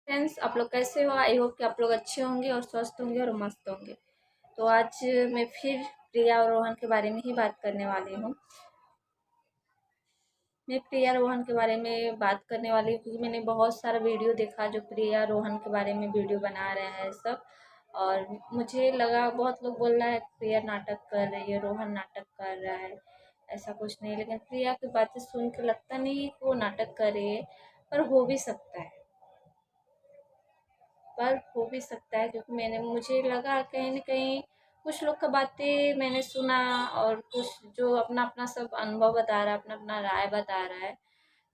Friends, आप लोग कैसे हो? आई होप कि आप लोग अच्छे होंगे और स्वस्थ होंगे और मस्त होंगे। तो आज मैं फिर प्रिया और रोहन के बारे में ही बात करने वाली हूँ। मैं प्रिया रोहन के बारे में बात करने वाली हूँ क्योंकि मैंने बहुत सारा वीडियो देखा जो प्रिया रोहन के बारे में वीडियो बना रहे हैं सब। और मुझे लगा बहुत लोग बोल रहा है प्रिया नाटक कर रही है, रोहन नाटक कर रहा है। ऐसा कुछ नहीं, लेकिन प्रिया की बातें सुन के लगता नहीं कि वो नाटक कर रही है, पर हो भी सकता है। क्योंकि मुझे लगा कहीं न कहीं कुछ लोग का बातें मैंने सुना और कुछ जो अपना-अपना सब अनुभव बता रहा है, अपना-अपना राय बता रहा है।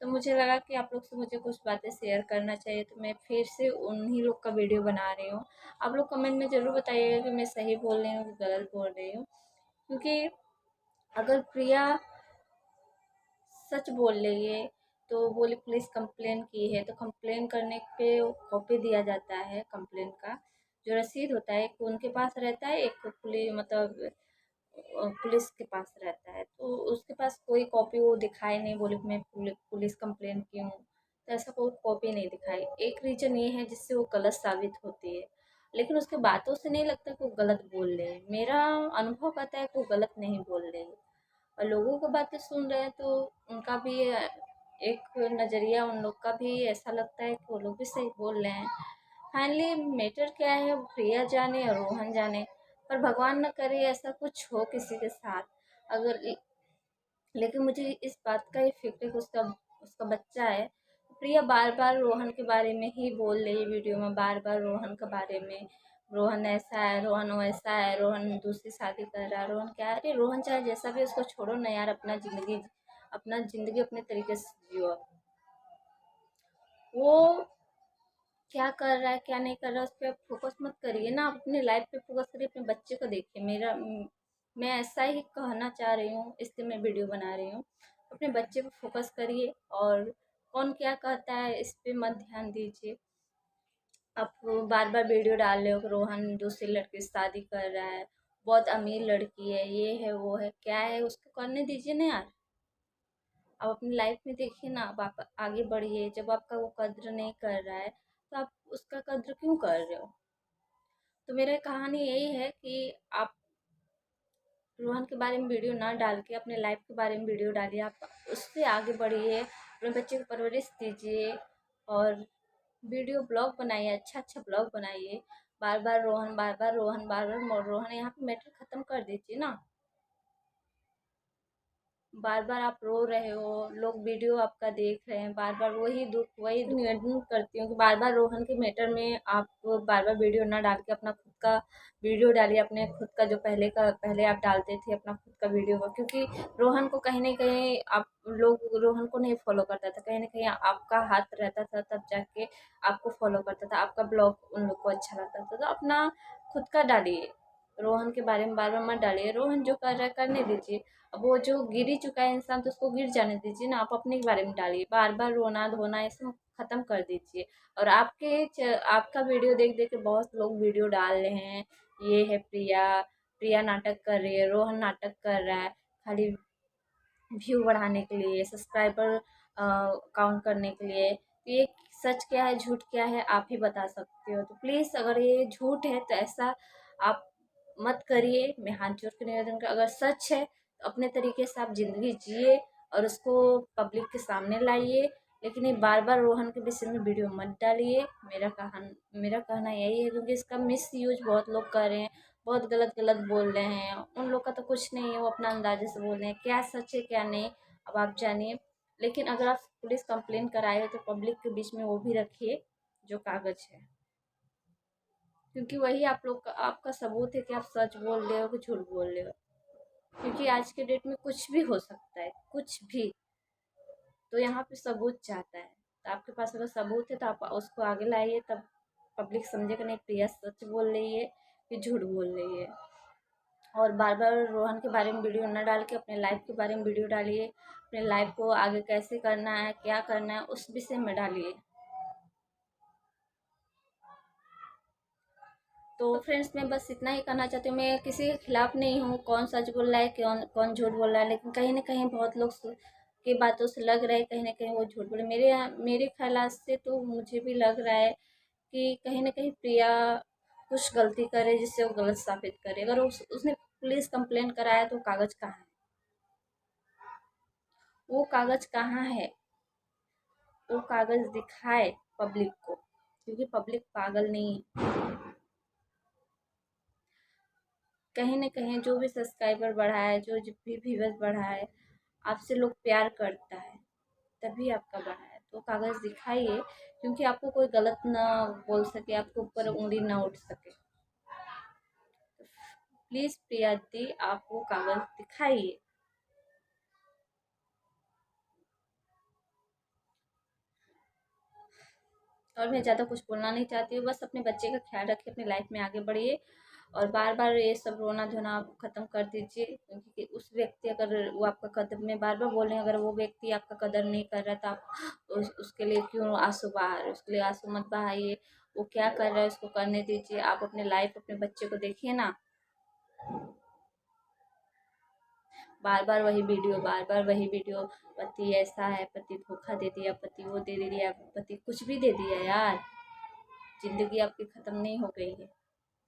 तो मुझे लगा कि आप लोग से मुझे कुछ बातें शेयर करना चाहिए, तो मैं फिर से उन्हीं लोग का वीडियो बना रही हूँ। आप लोग कमेंट में ज़रूर बताइएगा कि मैं सही बोल रही हूँ कि गलत बोल रही हूँ। क्योंकि अगर प्रिया सच बोल रही है तो बोले पुलिस कंप्लेन की है, तो कंप्लेन करने पे कॉपी दिया जाता है कंप्लेन का। जो रसीद होता है एक उनके पास रहता है, एक पुलिस के पास रहता है। तो उसके पास कोई कॉपी वो दिखाए नहीं, बोले मैं पुलिस कंप्लेन की हूँ, तो ऐसा कोई कॉपी नहीं दिखाई। एक रीजन ये है जिससे वो गलत साबित होती है, लेकिन उसके बातों से नहीं लगता कि वो गलत बोल रहे हैं। मेरा अनुभव कहता है कि वो गलत नहीं बोल रहे हैं। और लोगों की बातें सुन रहे हैं तो उनका भी एक नज़रिया, उन लोग का भी ऐसा लगता है कि वो लोग भी सही बोल रहे हैं। फाइनली मैटर क्या है वो प्रिया जाने और रोहन जाने, पर भगवान न करे ऐसा कुछ हो किसी के साथ। अगर लेकिन मुझे इस बात का ही फिक्र है कि उसका उसका बच्चा है। प्रिया बार बार रोहन के बारे में ही बोल रही है वीडियो में, बार बार रोहन के बारे में। रोहन ऐसा है, रोहन वैसा है, रोहन दूसरी शादी कर रहा है, रोहन क्या है। अरे रोहन चाहे जैसा भी, उसको छोड़ो ना यार, अपना जिंदगी अपने तरीके से जियो। वो क्या कर रहा है क्या नहीं कर रहा है उस पर फोकस मत करिए ना, आप अपनी लाइफ पे फोकस करिए, अपने बच्चे को देखिए। मैं ऐसा ही कहना चाह रही हूँ, इसलिए मैं वीडियो बना रही हूँ। अपने बच्चे पे फोकस करिए और कौन क्या कहता है इस पे मत ध्यान दीजिए। आप बार बार वीडियो डाल रहे हो कि रोहन दूसरी लड़की से शादी कर रहा है, बहुत अमीर लड़की है, ये है वो है, क्या है उसको करने दीजिए ना यार। आप अपनी लाइफ में देखिए ना, अब आप आगे बढ़िए। जब आपका वो कद्र नहीं कर रहा है तो आप उसका कद्र क्यों कर रहे हो? तो मेरा कहानी यही है कि आप रोहन के बारे में वीडियो ना डाल के अपने लाइफ के बारे में वीडियो डालिए। आप उससे आगे बढ़िए, अपने बच्चे को परवरिश दीजिए और वीडियो ब्लॉग बनाइए, अच्छा अच्छा ब्लॉग बनाइए। बार बार रोहन, बार बार रोहन, बार बार रोहन, यहाँ पे मैटर ख़त्म कर दीजिए ना। बार बार आप रो रहे हो, लोग वीडियो आपका देख रहे हैं, बार बार वही दुख वही निवेदन करती हूँ कि बार बार रोहन के मैटर में आप बार बार वीडियो ना डाल के अपना खुद का वीडियो डालिए। अपने खुद का जो पहले आप डालते थे अपना खुद का वीडियो का, क्योंकि रोहन को कहीं ना कहीं आप लोग रोहन को नहीं फॉलो करता था, कहीं ना कहीं आपका हाथ रहता था, तब जाके आपको फॉलो करता था, आपका ब्लॉग उन लोग को अच्छा लगता था। तो अपना खुद का डालिए, रोहन के बारे में बार बार मत डालिए। रोहन जो कर रहा है करने दीजिए। अब वो जो गिर ही चुका है इंसान तो उसको गिर जाने दीजिए ना। आप अपने के बारे में डालिए, बार बार रोना धोना ये सब खत्म कर दीजिए। और आपका वीडियो देख देख के बहुत लोग वीडियो डाल रहे हैं, ये है प्रिया, प्रिया नाटक कर रही है, रोहन नाटक कर रहा है, खाली व्यू बढ़ाने के लिए, सब्सक्राइबर काउंट करने के लिए। तो ये सच क्या है झूठ क्या है आप ही बता सकते हो। तो प्लीज़ अगर ये झूठ है तो ऐसा आप मत करिए। मैं हाथ जोड़ के निवेदन कर, अगर सच है तो अपने तरीके से आप ज़िंदगी जिए और उसको पब्लिक के सामने लाइए। लेकिन ये बार बार रोहन के विषय में वीडियो मत डालिए। मेरा कहना यही है, क्योंकि इसका मिस यूज बहुत लोग कर रहे हैं, बहुत गलत गलत बोल रहे हैं। उन लोग का तो कुछ नहीं है, वो अपना अंदाजे से बोल रहे हैं, क्या सच है क्या नहीं अब आप जानिए। लेकिन अगर आप पुलिस कंप्लेन कराए हो तो पब्लिक के बीच में वो भी रखिए जो कागज है, क्योंकि वही आप लोग का आपका सबूत है कि आप सच बोल रहे हो कि झूठ बोल रहे हो। क्योंकि आज के डेट में कुछ भी हो सकता है, कुछ भी। तो यहाँ पे सबूत चाहता है, तो आपके पास अगर सबूत है तो आप उसको आगे लाइए, तब पब्लिक समझेगा नहीं प्रिया सच बोल रही है कि झूठ बोल रही है। और बार बार रोहन के बारे में वीडियो ना डाल के अपने लाइफ के बारे में वीडियो डालिए। अपने लाइफ को आगे कैसे करना है, क्या करना है, उस विषय में डालिए। तो फ्रेंड्स, मैं बस इतना ही कहना चाहती हूँ। मैं किसी के खिलाफ नहीं हूँ, कौन सच बोल रहा है कौन कौन झूठ बोल रहा है, लेकिन कहीं ना कहीं बहुत लोग की बातों से लग रहा है कहीं ना कहीं वो झूठ बोल रहे। मेरे ख्याल से तो मुझे भी लग रहा है कि कहीं ना कहीं प्रिया कुछ गलती करे जिससे वो गलत साबित करे। अगर उसने पुलिस कंप्लेन कराया तो कागज कहाँ है? वो कागज कहाँ है? वो कागज दिखाए पब्लिक को, क्योंकि पब्लिक पागल नहीं है। कहीं न कहीं जो भी सब्सक्राइबर बढ़ा है, जो भी व्यूअर्स बढ़ा है, आपसे लोग प्यार करता है, तभी आपका बढ़ा है। तो कागज़ दिखाइए, क्योंकि आपको कोई गलत ना बोल सके, आपके ऊपर उँगली ना उठ सके। प्लीज़ प्रिया दी, आप वो कागज़ दिखाइए। और मैं ज़्यादा कुछ बोलना नहीं चाहती हूँ, बस अपने बच्चे का ख्याल रखिए, अपनी लाइफ में आगे बढ़िए और बार-बार ये सब रोना-धोना आप ख़त्म कर दीजिए, क्योंकि उस व्यक्ति अगर वो आपका कदर मैं बार-बार बोल रही हूँ, अगर वो व्यक्ति आपका कदर नहीं कर रहा तो आप उसके लिए क्यों आँसू बहा रहे हो? उसके लिए आँसू मत बहाइए। वो क्या कर रहा है उसको करने दीजिए। आप अपने लाइफ अपने बच्चे को देखिए ना। बार-बार वही वीडियो, पति ऐसा है, पति धोखा दे दिया, पति वो दे दिया, पति कुछ भी दे दिया यार। ज़िंदगी आपकी ख़त्म नहीं हो गई है।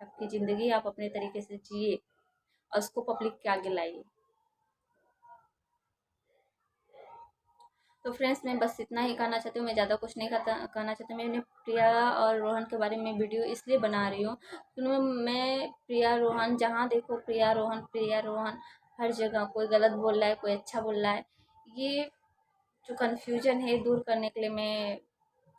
आपकी ज़िंदगी आप अपने तरीके से जिए और उसको पब्लिक के आगे लाइए। तो फ्रेंड्स, मैं बस इतना ही कहना चाहती हूँ, मैं ज़्यादा कुछ नहीं कहना चाहती। मैंने प्रिया और रोहन के बारे में वीडियो इसलिए बना रही हूँ क्योंकि मैं प्रिया रोहन, जहाँ देखो प्रिया रोहन, हर जगह कोई गलत बोल रहा है, कोई अच्छा बोल रहा है। ये जो कन्फ्यूजन है दूर करने के लिए मैं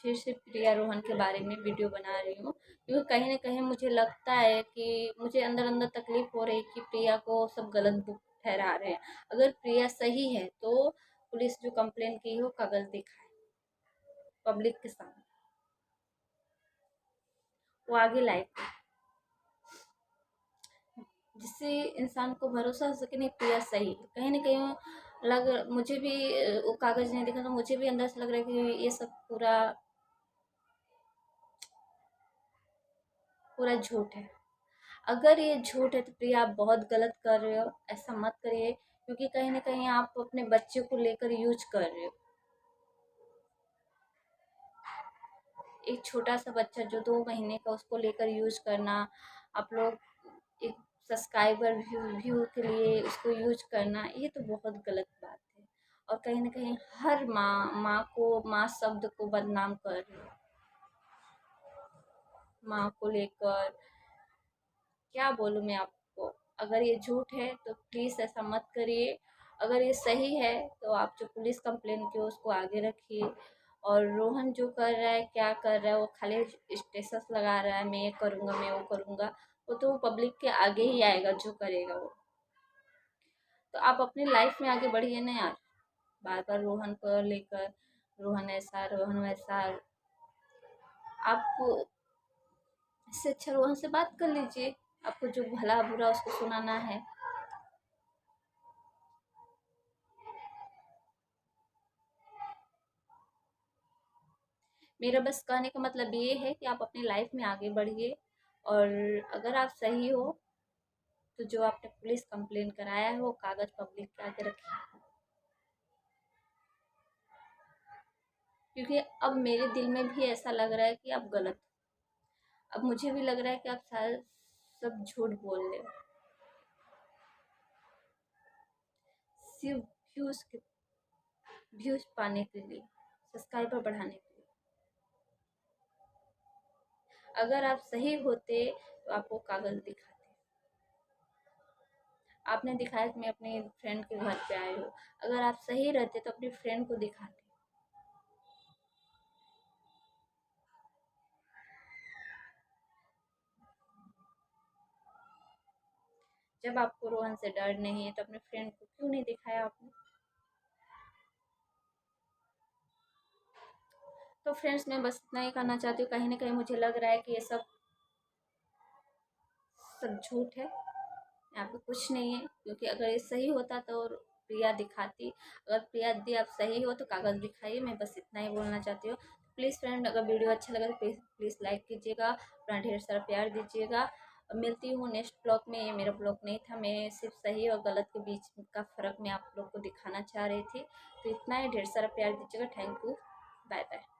फिर से प्रिया रोहन के बारे में वीडियो बना रही हूँ, क्योंकि कहीं न कहीं मुझे लगता है कि मुझे अंदर-अंदर तकलीफ़ हो रही है कि प्रिया को सब गलत ठहरा रहे हैं। अगर प्रिया सही है तो पुलिस जो कंप्लेन की हो कागज़ दिखाए पब्लिक के सामने, वो आगे लाए, जिससे इंसान को भरोसा हो सके नहीं प्रिया सही है। कहीं न कहीं मुझे भी वो कागज़ नहीं दिखा तो मुझे भी अंदर से लग रहा है कि ये सब पूरा पूरा झूठ है। अगर ये झूठ है तो प्रिया आप बहुत गलत कर रहे हो, ऐसा मत करिए, क्योंकि कहीं न कहीं आप अपने बच्चे को लेकर यूज़ कर रहे हो। एक छोटा-सा बच्चा जो 2 महीने का, उसको लेकर यूज़ करना, आप लोग एक सब्सक्राइबर व्यू के लिए उसको यूज़ करना, ये तो बहुत गलत बात है। और कहीं न कहीं हर माँ शब्द को बदनाम कर रहे हो। माँ को लेकर क्या बोलूँ मैं आपको? अगर ये झूठ है तो प्लीज़ ऐसा मत करिए। अगर ये सही है तो आप जो पुलिस कंप्लेन की हो उसको आगे रखिए। और रोहन जो कर रहा है, क्या कर रहा है, वो खाली स्टेटस लगा रहा है, मैं ये करूँगा, मैं वो करूँगा, वो तो पब्लिक के आगे ही आएगा जो करेगा वो। तो आप अपनी लाइफ में आगे बढ़िए ना यार। बार-बार रोहन को लेकर, रोहन ऐसा, रोहन वैसा, आप इससे अच्छा रोहन से बात कर लीजिए। आपको जो भला-बुरा उसको सुनाना है। मेरा बस कहने का मतलब ये है कि आप अपनी लाइफ में आगे बढ़िए और अगर आप सही हो तो जो आपने पुलिस कंप्लेन कराया है वो कागज पब्लिक के आगे रखिए, क्योंकि अब मेरे दिल में भी ऐसा लग रहा है कि आप गलत हो। अब मुझे भी लग रहा है कि आप शायद सब झूठ बोल रहे हो, सिर्फ व्यूज पाने के लिए, सब्सक्राइबर बढ़ाने के लिए। अगर आप सही होते तो आपको कागज दिखाते। आपने दिखाया कि मैं अपने फ्रेंड के घर पे आई हूँ। अगर आप सही रहते तो अपनी फ्रेंड को दिखाते। जब आपको रोहन से डर नहीं है तो अपने फ्रेंड को क्यों नहीं दिखाया आपने? तो फ्रेंड्स, मैं बस इतना ही कहना चाहती हूँ, कहीं न कहीं मुझे लग रहा है कि ये सब झूठ है, यहाँ पे कुछ नहीं है, क्योंकि अगर ये सही होता तो प्रिया दिखाती। अगर प्रिया दी आप सही हो तो कागज़ दिखाइए, मैं बस इतना ही बोलना चाहती हूँ। प्लीज़ फ्रेंड, अगर वीडियो अच्छा लगा तो प्लीज़ लाइक कीजिएगा, अपना ढेर सारा प्यार दीजिएगा। मिलती हूँ नेक्स्ट ब्लॉग में। ये मेरा ब्लॉग नहीं था, मैं सिर्फ सही और गलत के बीच का फ़र्क मैं आप लोग को दिखाना चाह रही थी। तो इतना ही, ढेर सारा प्यार दीजिएगा। Thank you, bye bye.